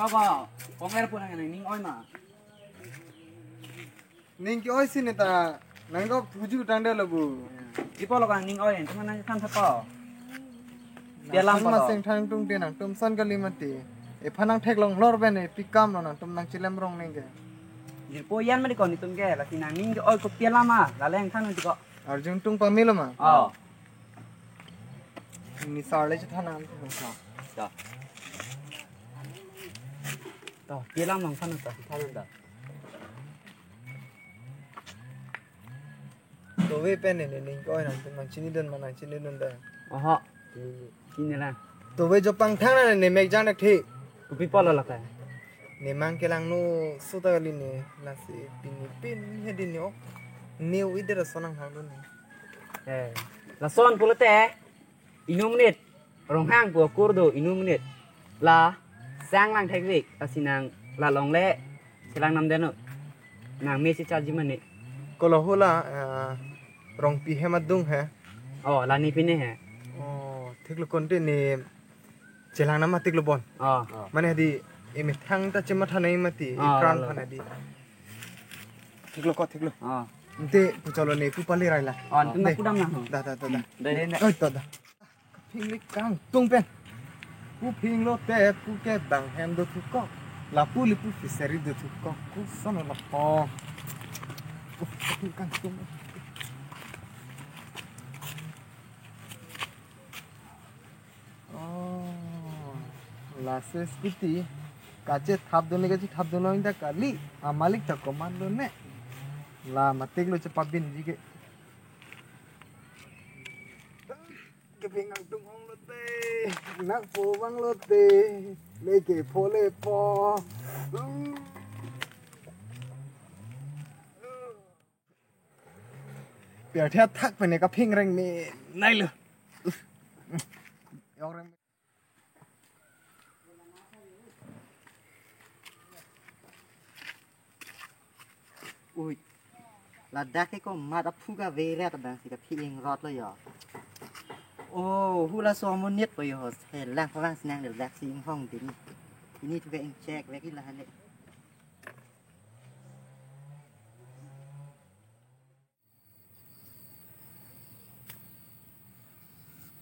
kau kau air pun yang ning oi mah. Ning ki oi sini ta nang kau tuju tanda labu. Di polo kan ning oi, cuma nang kan sapa. Dia lam mas sing thang tung te nang tum san kali mati. E phanang thek long lor ben e pikam no nang tum nang chilem rong ning ke. Di poyan mah di kon itum ke, lagi nang ning oi ko dia lama, laleng kan nanti kok. Arjun tung pamilo ma. Oh. Ni sarle cha thana am sa. Dah. Dah, dia lama kan nanti kan dah. To we pen ne ning ko nang tum nang chini den ma nang chini den da. Oh. Ini lah. To we jo pang thang na ne mek jang na the. Kupi polo lah kan. Ne mang ke lang no suta kali ne la si pin he din yo. New idera sonang hang no. La son pula teh. Inu menit. Rong hang gua kurdo inu menit. La sang lang teknik asinang la long le silang nam deno. Nang mesi charge menit. Kalau hula rong pi hemat dung he. Oh, la ni pine hai. Oh, ठीक लो कंटे ने चलांग ना मत ठीक लो बॉन माने हदी इमे थंग ता चमत हने मती क्राउन हने दी ठीक लो ते पुचलो ने पुपाली राइला तुम पुडम ना दा ओय तो दा फिंग ले कांग तुंग पेन पु फिंग लो ते पु के बांग हेम दो थु को ला पु लि पु फिसरी दो थु को कु सोनो ला पो पु कांग तुंग लासे स्थिति काचे थाप दोने के थाप दोनो इंदा काली आ मालिक तक कमांडो ने ला मतेक लो चपा बिन जी के पिंगांग तुंग ओंग लोते नक पो वांग लोते लेके फोले पो प्याठिया थक पने का फिंग रंग में नहीं लो और ui là đa cái con mà đã phu cả về ra tập đoàn thì đã phi anh rót rồi à ô hu là so muốn nhất bây giờ hè lang phá lang sang được lạc xin phong thìนี่ทุกอย่างแจกไว้ที่ร้านเลย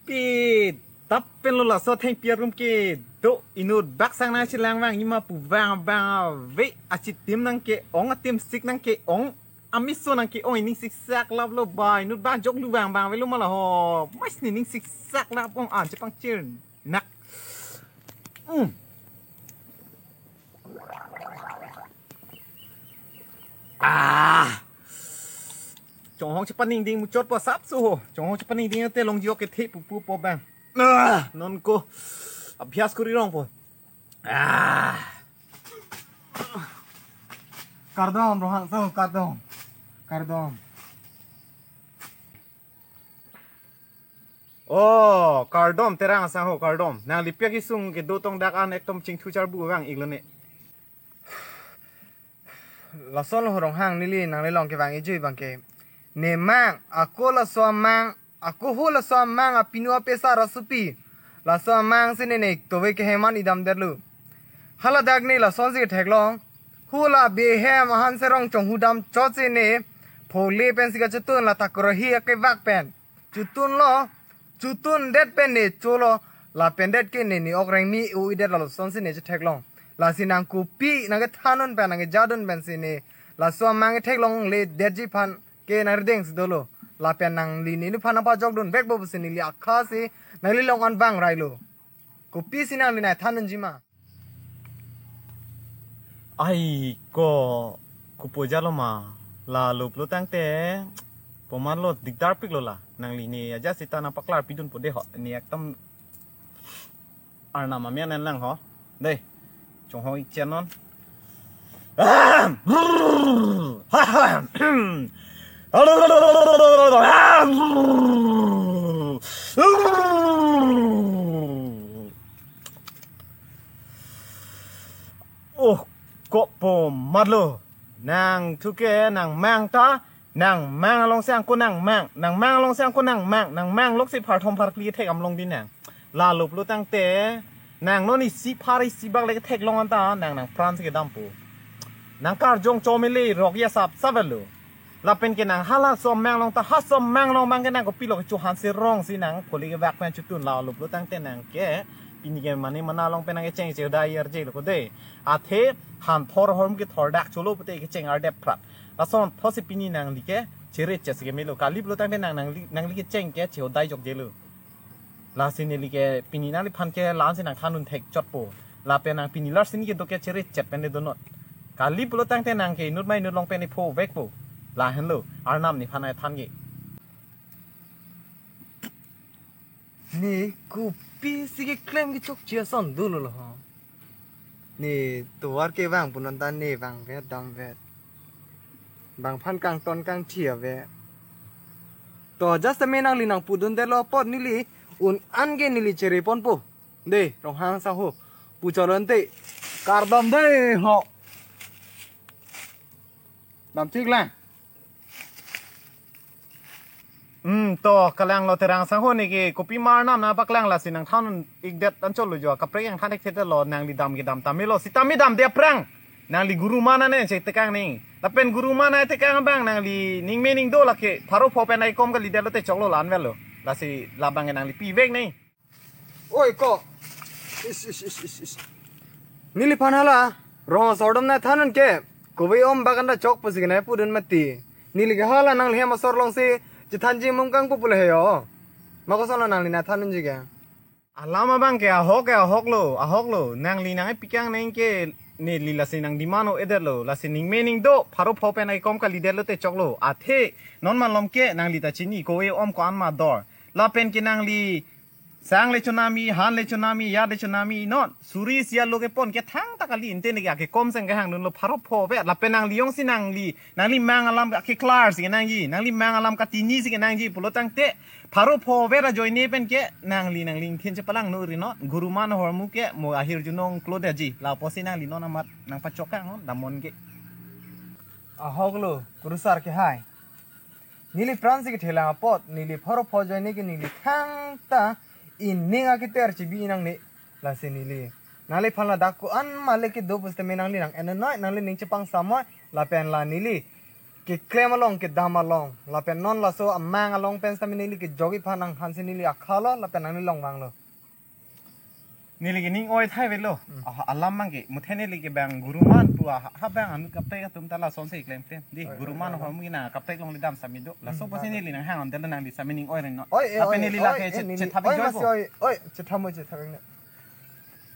ปีตับเป็นลูกหลานโซ่แทงเปียรุมกีโดอินูดบักสังนาชิลังว่างยิมาปูว่างเวอาชิติมนังเกองอาติมซิกนังเกองอามิโซนังเกองนิ่งซิกซักลับลบบายนูดบ้านจกลูว่างไว้ลูกมาละหอไม่สนินิ่งซิกซักลับองอ่านจะปังเชิญนักจงห้องชิปนิ่งดิ่งมุจดปอซับสู้จงห้องชิปนิ่งดิ่งเตะลงยกเกทิปูปอแบงนนกูอภิญาสกุริรองปอการดอมโรหังสู้การดอมโอ้การดอมเตรังสังโหการดอมนางลิเปียกิซุงเกดูตรงดักอันเอกตมจิงทูจาร์บูว่างอีกแล้วเนี่ยเราซ้อนหัวรองห้างนี่ลี่นางเลยลองเก็บวางไอ้จุ้ยบางเกเนมังอากูละซ้อมมังอากูหูละซ้อมมังอาปินัวเปซ่าราสุปีละซ้อมมังสิเนี่ยตัวเวกเฮมันอีดำเดลูฮัลโหลดักนี่ละซ้อนสิแท็กลองหูละเบเฮมหันเซรองจงหูดำจอดสิเนี่ยโผล่เป็นสิกาจุตุนละตะกระเฮียเก็บวักเป็นจุตุนล้อจุตุนเด็ดเป็นเนี่ยโจล้อละเป็นเด็ดเกเนี่ยนี่ออกแรงมีอูอีเด็ดละซ้อนสิเนี่ยจะแท็กลองลาสินังกูปีนังเกทานุนเป็นนังเกจาดุนเป็นสิเนี่ยลาซ้อมมังเกแท็กลองเลยเด็ดจีพันเกนัรเด้งสิโดโลลาเป็นนังลีนี่นุพันอาปาจอกดุนเบกบบสินี่ลีอักขาสินังลีลองอันบังไรโลกูปีสินังลีนายทานุนจิมาไอ้ก็กูปวดใจแล้วมาลาลูปลูตั้งแต่ประมาณโลดิกดาร์ปิกโลล่ะนังลีนี่อาจจะสิตานาปักลาปิดุนปวดเดหะนี่ต้องอานามาเมียนั่นแหละเหรอเด้จงห้องอีกเจนนนโอ้ก็ปมมัดโลนางทุกแกนางแมงตานางแมงลงเสียงกูนางแมงลงเสียงกูนางแมงลกสิพาทอมพาคลีเทกำลงดินนางลาลุบลูตั้งแต่ นางโน่นนี่สีพาริสีบักเลยก็เทคลงอันตานางฟรานซ์ก็ดัมปูนางการจงโจมิลีรอกยาสับซาเวลูลาเป็นกันนางฮัลาสมแมงลงตาฮัสสมแมงลงมันกันนางก็ปีลกจูฮันเซรองสินางคนที่แวกแมนจุดตุนลาวลุบลุตั้งแต่นางแกปีนี้แกมันนี่มันน่าลงเป็นนางเจงเจียวได้ยาเจลก็ได้อาเทหันทอร์ฮอร์มกิทอร์ดักชูโลปุเตกเจงอาร์เดพรัดแล้วส่วนพอสิปีนี้นางลิเกเชริเจสเกมิโลกาลิบลุตั้งแต่นางลิเกเจงแกเจียวได้จกเจลูลาสินลิเกปีนี้นางลิพันแกล้านสินางทานุนเทคจอดปูลาเป็นนางปีนี้ลาสินกิโตแกเชริเจ็ดเป็นเดโดนอตกาลิบลุตั้งแต่นางแกนุดไม่นุดลงเป็นในโพเวกปูลาเห็นลูอาร์นามนี่พันไอทันยี่นี่กูปีสิเกเคลมกิจกเชียร์สอนดูเลยฮะนี่ตัวเก็บวางปุ่นตานี่วางเวดดำเวดบางพันกลางตอนกลางเทียเวดตัวจัสเมนังลีนังปูดุนเดลปอดนี่ลีอุนอันเกนี่ลีเชริปอนปูเดรองหางซาโฮปูจอรันเตการดำเดฮะดำทิกแรงตัวกำลังเราเตรังสังหรณ์นี่กี่กุปิมาร์น้ำนะปักแรงละสินังท่านอีกเด็ดอันจลุจวกับเพลงท่านเด็กเทตลอนางลีดำกีดำตามิโลสิตามิดำเดียพรังนางลีกุรุมานะเนี่ยใช่ตะกังนี่แต่เป็นกุรุมานะตะกังบังนางลีนิ่งเมนิงโดละkeพารุพอเป็นไอคอมกับลีเดลเตจอกโลลานเวลโลละสิลาบังนางลีปีเวกนี่โอ้ยก็นี่ลิพันฮะล่ะรอสอดมนะท่านันแกกูไปอมบักันดาจอกปุสิกนายพูดนมาตีนี่ลิกฮะล่ะนางลีมาสอดลงสิจะทันจีมุงกังปุ๊บเลยเหรอมาก็สอนนางลีนะท่านันจีแกอาลามาบังke a hok loนางลีนางไอปิกังนี่keนี่ลีละสินางดิมาโนเอเดโลละสินิ่งเมนิงโดพารุพอเป็นไอคอมกับลีเดลเตจอกโลอาเทนอนมาลอมเกนางลีตาชินีโกเออมก็อันมาดอร์ลาเป็นกินางลีสังเลชนามีฮันเลชนามียาเลชนามีนอนสุริสยาโลเกปอนเกทั้งตะกลีอินเตนเกะคอมเซงเกหังนุนโลพารุพอเวลาเป็นนางลียงสินางลีแมงอลัมกะคลาร์สินางยีนางลีแมงอลัมกะตินีสินางยีปุโลตังเตพารุพอเวลาจอยเนเป็นเกนางลีเทียนจะพลังนูรินอกุรุมานฮอร์มุเกโมอาฮิรจุนงโคลเดจีลาปอสินางลีนอนามัดนางปัจจกังดามอนเกอะฮอกโลกุรุสาร์เกไฮนี่ลิฟรานซิกเทลังปอดนี่ลิพารุพอจอยเนกนี่ลิทั้งตาอินเนงอากิเตอร์ชิบีนังเนลาเซนิลีนาเลพันลาดักกูอันมาเลกิดูบุสเตเมนังลีนังเอ็นน้อยนาเลนิงจะปังสามอยลาเป็นลานิลีกิเคลมาลองกิดามาลองลาเป็นนอนลาโซอัมมังอลองเป็นสามินิลีกิจอกิพันังฮันเซนิลีอัคาลลาเป็นนังลีลองวังโลนี่ลีกินิ่งอ้อยไทยเวลโลอัลลัมมังเกมุเทนี่ลีกิแบงกุรุมานปัวฮับแบงอันกับเตะตุ้มตาลาสอนเสกเลมเฟมดิกุรุมานฮอร์มุกินากับเตะลงลีดามสามิโดลาโซปอสินี่ลีนังห่างอันเดลนังลีสามินิ่งอ้อยเรนเนาะลาเป็นนี่ลีลาเกจะทับอีกด้วยโอ้ยจะทำมันจะทำเนี่ย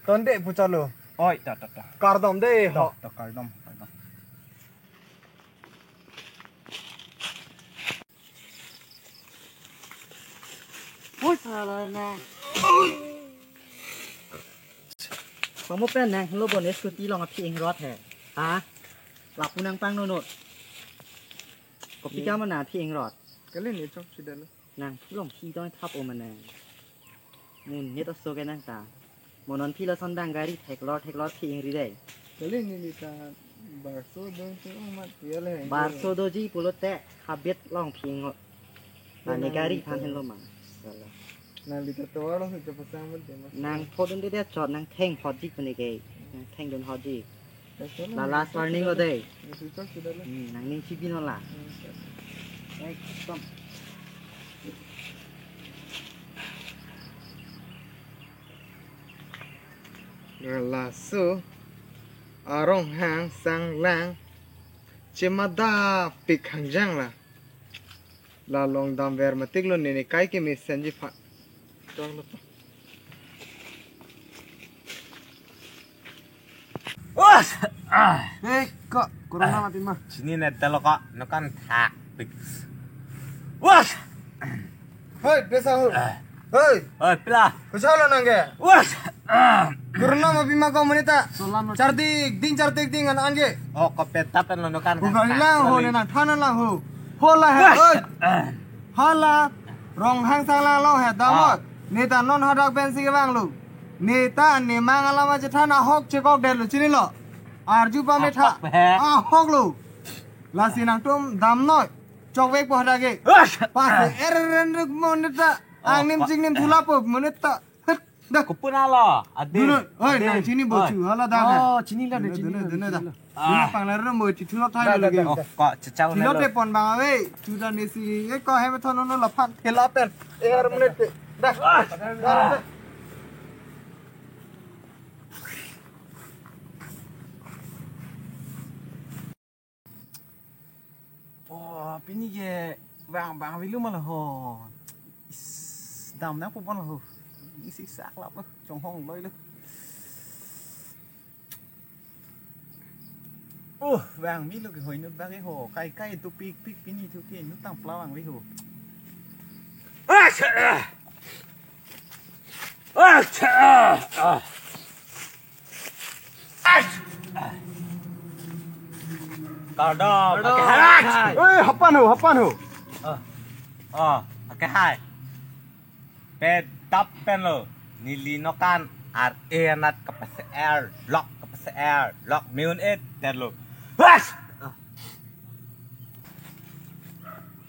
ตอนเด็กผู้ชายโลอ้อยต่อการดมได้เหรอต่อการดมพูดอะไรนะสมมติเป็นนางโลบอนเอสกูตีลองกับพี่เองรอดแท้ฮะหลับกูนางปังโนดกับพี่ก้ามันหนาพี่เองรอดก็เล่นนี่ชอบสุดเลยนางพี่ลองพี่ต้องทับโอมันนางมุนเนี่ยต้องโซกันนางตาโมนอนพี่ละซอนดังการีเทคลอดพี่เองรีได้ก็เล่นนี่ลิตาบาร์โซโดจีมาเตียเลยบาร์โซโดจีปุโรเตะฮับเบ็ดลองพี่เองนางในการีพันเห็นลมมันนางลิตาตัวเราจะภาษามันเต็มนางพอดนได้จอดนางแท่งฮอตจิกมันเองแท่งโดนฮอตจิกlast warningก็ได้นางนิ่งชิบินละlasso arong hang sang lang cemada pik hangjang la long dam ver matik lo ne kai ke me sanji fa tong lo was kok corona mati mah sini net telo kok nekan tak pik was hei besa hei pila kusala nangge was corona mah bima kau menita cartik ding an ange oh kopet tapen lo nekan bukan lang ho nena thana lang ho lah hei hala rong hang sang lang lo he damot neta non hadak bensi ke bang lu neta ne mangala ma jethana hok chekok del chini lo arju pa me tha hok lu la sinang tum dam noi chok vek po hadage pas eren moneta angnim jingnim thula po moneta dah Kupun ala. dulu oi nang sini bocu hala dah Oh, sini lah, dulu sini. dulu dah dulu panglar ro mo chu lo thai lo ge Oh, kok cecau chu lo te pon bang ave chu da ni si e ko he me thon no la phan thela pen 11 minute pe dah dah Oh, pini ye bang vilu malah ho. Dam nang pupon lah ho. Isi sak lap lo, trong hong loi lo. Bang mi lo ke hoi nut bang ke ho. Kai tu pik pini tu ke nut tang pelawang vi ho. Kardom, oi hapan ho oke hai. Pe tap pen lo. Nili nokan ar enat kapas air, lock miun it ter lo.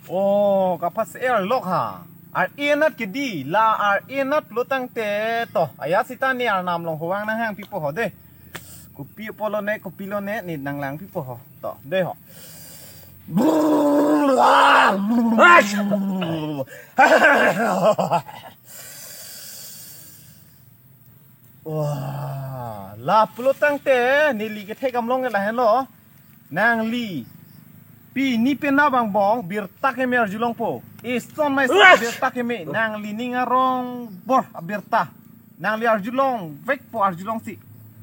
Oh, kapas air lock ha. Ar enat ke di la ar enat lo tang te to. Ayat sita ni ar nam long huang na hang pipo ho de. Kopi polo ne ni nang lang pipo ho. To, de ho. Wah, la pulo tang te ni li ke the kam long la hen lo. Nang li pi ni pe na bang bong bir tak me ar julong po. Iston mai bir tak me nang li ni ngarong bor bir ta. Nang li ar julong vek po ar julong si.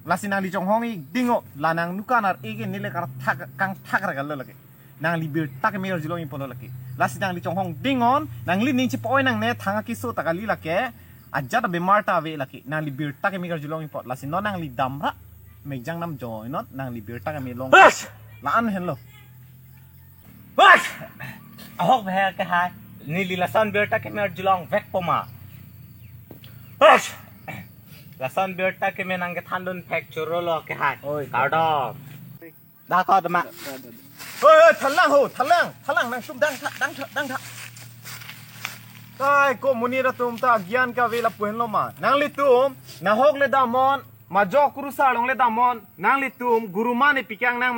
La sinang li chong hongi dingo la nang nukan ar ege ni le kar thak kang thak ra gal lagi. Nang li bir tak me ar julong in polo lagi. La sinang li chong hong dingon nang li ning chi poi nang ne thanga ki so takali la ke. Ajar bemar ta ave laki nang li bir tak me ar julong in pot la sin no nang li damra me jang nam joy not nang li bir tak me long. La an hen lo. Ahok bhe ke hai ni li la san bir tak me ar julong vek po ma. Lasan berta ke menang ke thandun pek churolo ke hai. Kardom. Da ko da ma. Oi, thalang nang sum dang tha. Tai ko munira tum ta gyan ka vela puhen lo ma. Nang li tum na hok le damon ma jo kuru sa long le damon nang li tum guru man pikang nang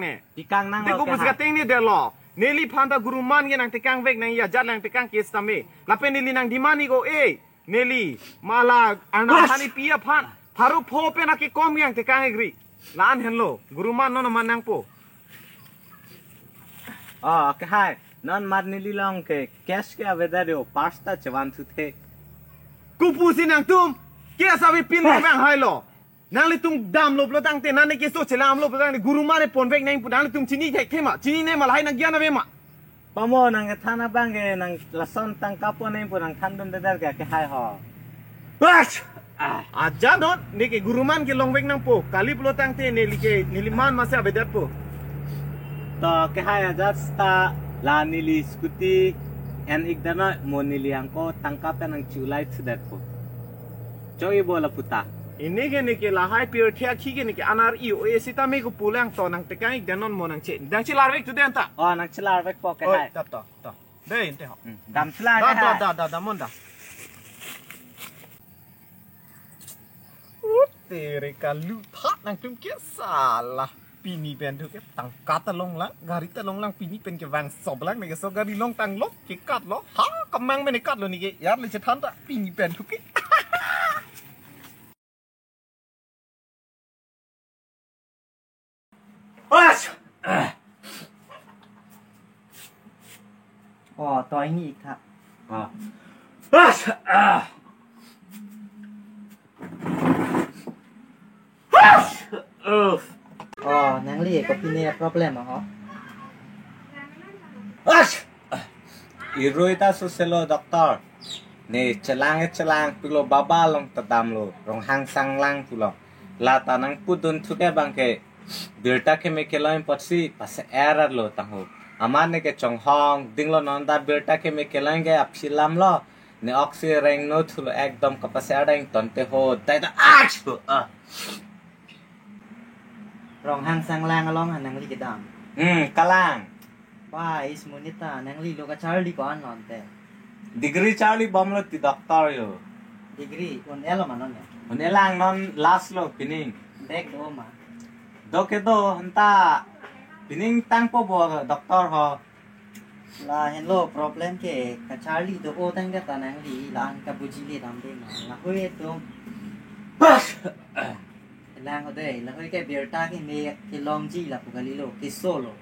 ne. Pikang nang Te ko bus ka ting ni de lo. Neli phanta guru man ge nang tekang vek nang ya jat nang tekang kes tame. Lapen neli nang dimani go Nelly, malah anak hani pia pan, haru po pe nak kom yang tekang egri, lan henlo, guru man non manang po. ke hai non mar Nelly long ke cash ke aveda ro pasta chawan thu the Kupu sinang tum, kia sabi pin bang hai lo. Nang li tum dam lo tang te nane ke so chelam lo tang guru man pon vek nang nang tum chini thema, chini ne malai nang gyana ve ma. pamo nang ke thana bang ke nang lason tang kapo nei po nang thandun dadar ke hai ho Aja non, ni ke guru man ke long vek nang po, kali pulo tang te nili man masih abedat po. to ke hai ajasta la Nelly scooty en igdana mo Nelly angko tangkap nang chulai sudat po choi bola puta Ini ke lahai pure thia khi ke anar I o sita me ko pulang to nang tekai danon mo nang che dang chilar vek tu den ta nang chelar vek po ke hai ta de inte ho dam chelar ke hai da mon da tere kalu tha nang tum ke salah pini pen tu ke tang kata long lang gari ta long lang pini pen ke wang sob lang ne ke so gari long tang lop ke kat lo ha kamang me ne kat lo ni ke yar le che than ta pini pen tu ke toi ni kha nang li ko pine problem ho Iroita suselo doktor ne celang pulo baba long tadam lo rong hang sang lang pulo la tanang pudun thuke bangke birta ke me keloin potsi pas error lo tahu amane ke chong hong dinglo nonda birta ke me keloin ge apsilam lo ne oxy reng no thulo ekdom kapas erang tonte ho tai da rong hang sang lang along nang li ke dam kalang pa is monita nang li lo ka charlie ko anon te degree charlie bomlo ti doctor yo degree on elo manon ya. Unelang non last lo pining. Dek do ma. Dok itu entah pining tang po bo doktor ho. La hello problem ke kachali do o tang ga tanang li la an ka buji li dam de ma. La hoi to. Lang ho de la hoi ke birta ke me ke long ji la pugali lo ke solo.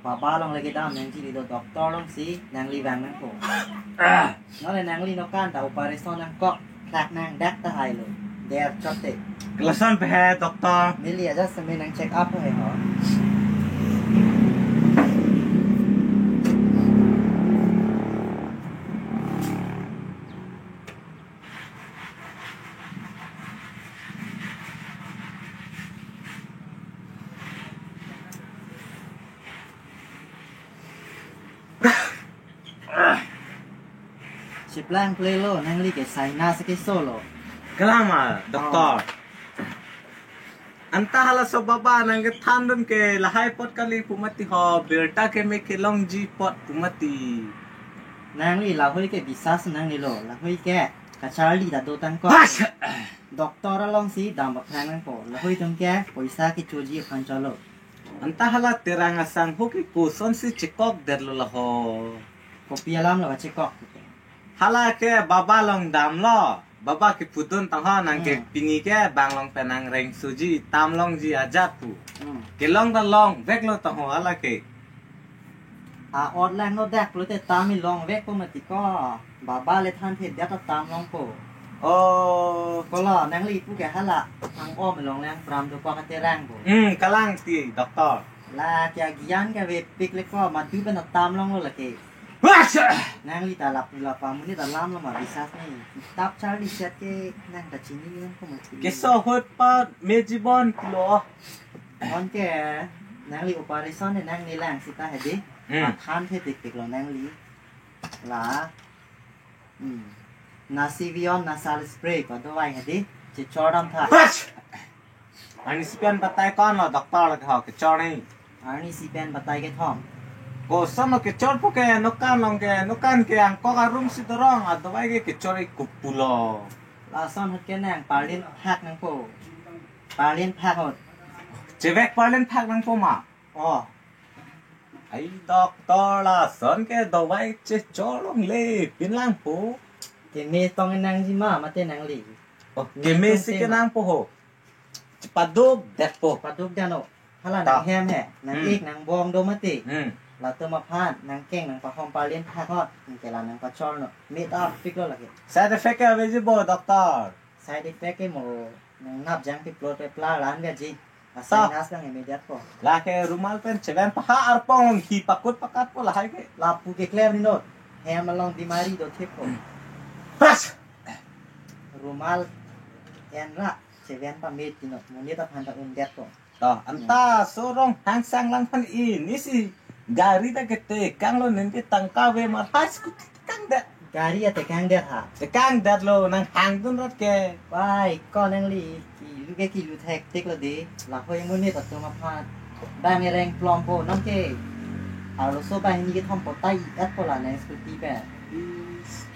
Baba long lagi dam nang ji li do doktor long si nang li wang nang ko. Nó là nang li no kan ta operation nang ko klak nang dak ta hai lo. They are chote. Kelasan pe doktor. Mili aja sampai nang check up hai ho. Siplang play lo nang li ke sai na sa ke solo. Kelama doktor. Entah hala so baba nang ke thandun ke lahai pot kali pumati ho berta ke me ke long ji pot pumati. Nang li la hoi ke bisas nang li lo la hoi ke kachali da do tang ko. Doktor long si dam ba phang nang ko la hoi tum ke poisa ke choji khan chalo. Entah hala terang asang hoki kuson si cikok derlo lah ho. Kopi alam lo check up. Hala ke baba long dam lo. Baba ke putun tang ho nang ke pini ke bang long penang reng suji tam long ji ajat pu. Ke long dan long vek lo tang ho hala ke. A od lang no dak lo te tam mi long vek ko mati ko. Baba le than the dak tam long ko. Oh. Ko lo nang li pu ke hala thang o mi long lang pram do ko ka te rang ko. Kalang ti doktor. La kya gian ka ve pik le ko ma tu ben tam long lo la ke. Nang li talap nila pa mo ni talam lo ma bisas ni. Tap Charlie set ke nang ta chini ni ko mo. Ke so hot pa mejibon kilo. On ke nang li operation ni nang ni lang sita hedi. Than the tik tik lo nang li. La. Na Civion na sal spray ko do wai hedi. Che chodam tha. Ani sipian batai kon lo doktor lo ke chor ni. Arni si pen batai ke thom. Ko sama ke chor po ke nukan ke ang ko ka room si dorong adawai ke chor i kupulo. La son hot ke nang parlin phak nang ko. Parlin phak hot. Chevek parlen phak nang po ma. Oh. Ai doktor la son ke dawai che chor long le pinlang po. Ke me tong nang ji ma te nang li. Ke me si ke nang po ho. Padog det po. Paduk jano. Hala nang hem he. Nang ik nang bong do mati. La to ma phan nang keng nang pa hom parlin phak hot. Ke la nang pa chor no. Me ta fik lo la ke. Side effect ke visible doktor. Side effect ke mo nang nap jang pi plot pe pla lan ga ji. Asal nas nang immediate po. La ke rumal pen cheven pa ha arpong hi pakut pakat po lahai ke. La pu ke clear ni not. Hem along dimari do thik po. Rumal en ra cheven pa me ti no. Mo ni ta phan ta det po. Toh anta sorong hang sang lang pan ini si gari ta kete kang lo nanti tangka we mar has ku kang dat. Gari ate kang det ha. Te kang dat lo nang hang dun rat ke. Bai con nang li ki lu ke ki lu thek tik lo de. La hoi mo ni ta to ma phan. Ba me reng plom po nong ke. A lo so ba ni ke thom po tai at po la nang skuti pe.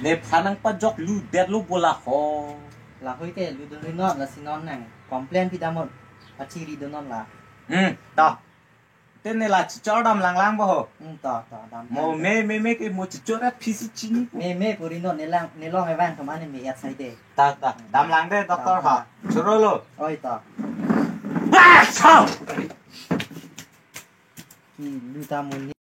Le phanang pa jok lu dat lu bola ho. La hoi ke lu do non la sinon nang. Complain pi damot. Pachiri do non la. Toh. Tên này là cho đầm lang bao hồ. To dam. Mo me cái mo cho ra pisi chini. Me puri no ne long ai van thom an me at sai de. Ta đầm lang đây doctor ha. Choro lo. Oi to. Sao? Ki lu ta mo